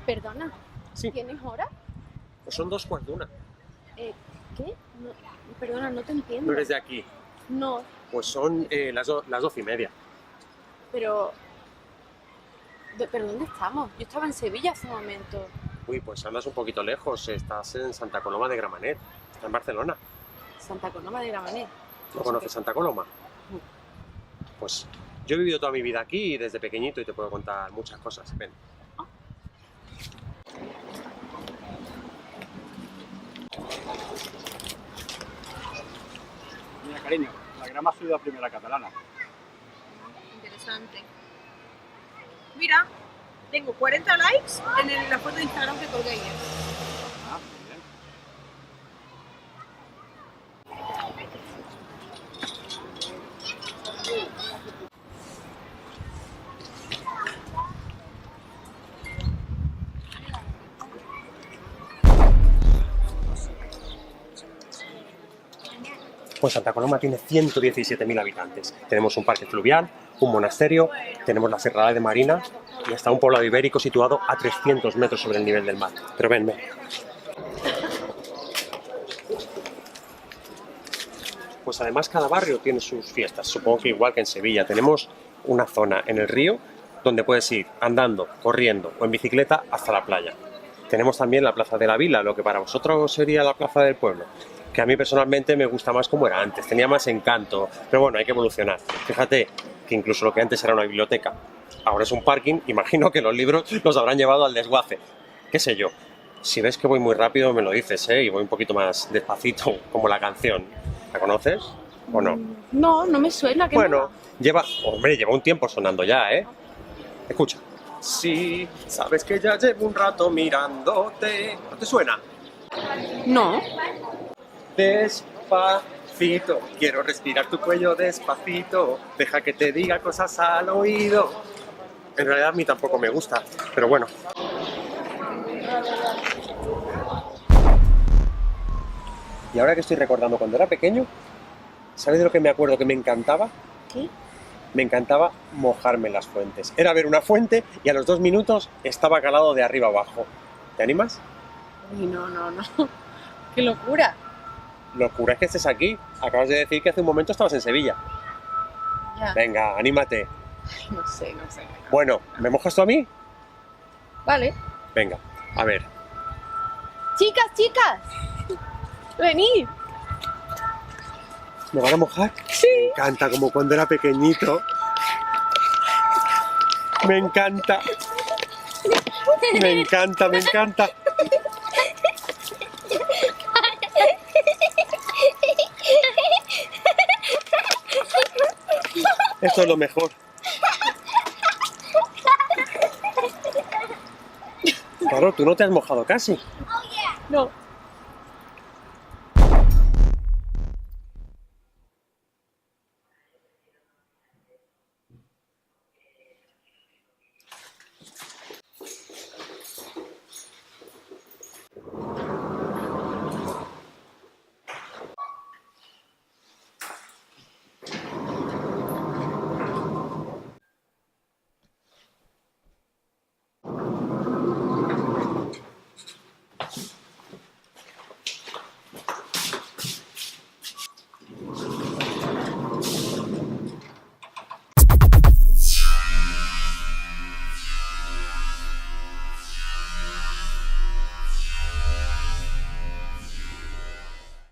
Perdona, Sí, ¿tienes hora? pues son 2:15. ¿Qué? No, perdona, no te entiendo. No eres de aquí. No, Pues son las 12:30. pero... ¿Pero dónde estamos? Yo estaba en Sevilla hace un momento. Uy, pues andas un poquito lejos. Estás en Santa Coloma de Gramenet. Está en Barcelona. Santa Coloma de Gramenet. ¿No conoces Santa Coloma? Pues yo he vivido toda mi vida aquí desde pequeñito y te puedo contar muchas cosas. Ven. Mira, cariño, la grama ciudad primera catalana. Interesante. Mira, tengo 40 likes en la foto de Instagram que colgué ayer. Ah, muy bien. Pues Santa Coloma tiene 117.000 habitantes. Tenemos un parque fluvial, un monasterio, tenemos la Serralada de Marina y hasta un poblado ibérico situado a 300 metros sobre el nivel del mar. Pero ven, ven. Pues además cada barrio tiene sus fiestas, supongo que igual que en Sevilla. Tenemos una zona en el río donde puedes ir andando, corriendo o en bicicleta hasta la playa. Tenemos también la Plaza de la Vila, lo que para vosotros sería la Plaza del Pueblo, que a mí personalmente me gusta más como era antes, tenía más encanto, pero bueno, hay que evolucionar. Fíjate que incluso lo que antes era una biblioteca, ahora es un parking, imagino que los libros los habrán llevado al desguace, qué sé yo. Si ves que voy muy rápido me lo dices, y voy un poquito más despacito, como la canción. ¿La conoces o no? No, no me suena. ¿Qué Bueno, lleva un tiempo sonando ya, Escucha. Sí, sabes que ya llevo un rato mirándote. ¿No te suena? No. Despacito, quiero respirar tu cuello despacito. Deja que te diga cosas al oído. En realidad a mí tampoco me gusta, pero bueno. Y ahora que estoy recordando cuando era pequeño, ¿sabes de lo que me acuerdo que me encantaba? ¿Qué? Me encantaba mojarme en las fuentes. Era ver una fuente y a los 2 minutos estaba calado de arriba abajo. ¿Te animas? Uy, no. ¡Qué locura! Locura es que estés aquí. Acabas de decir que hace un momento estabas en Sevilla. Ya. Venga, anímate. No sé. Bueno, ¿me mojas tú a mí? Vale. Venga, a ver. Chicas. Venid. ¿Me van a mojar? Sí. Me encanta, como cuando era pequeñito. Me encanta. Me encanta. Esto es lo mejor. Claro, tú no te has mojado casi. No.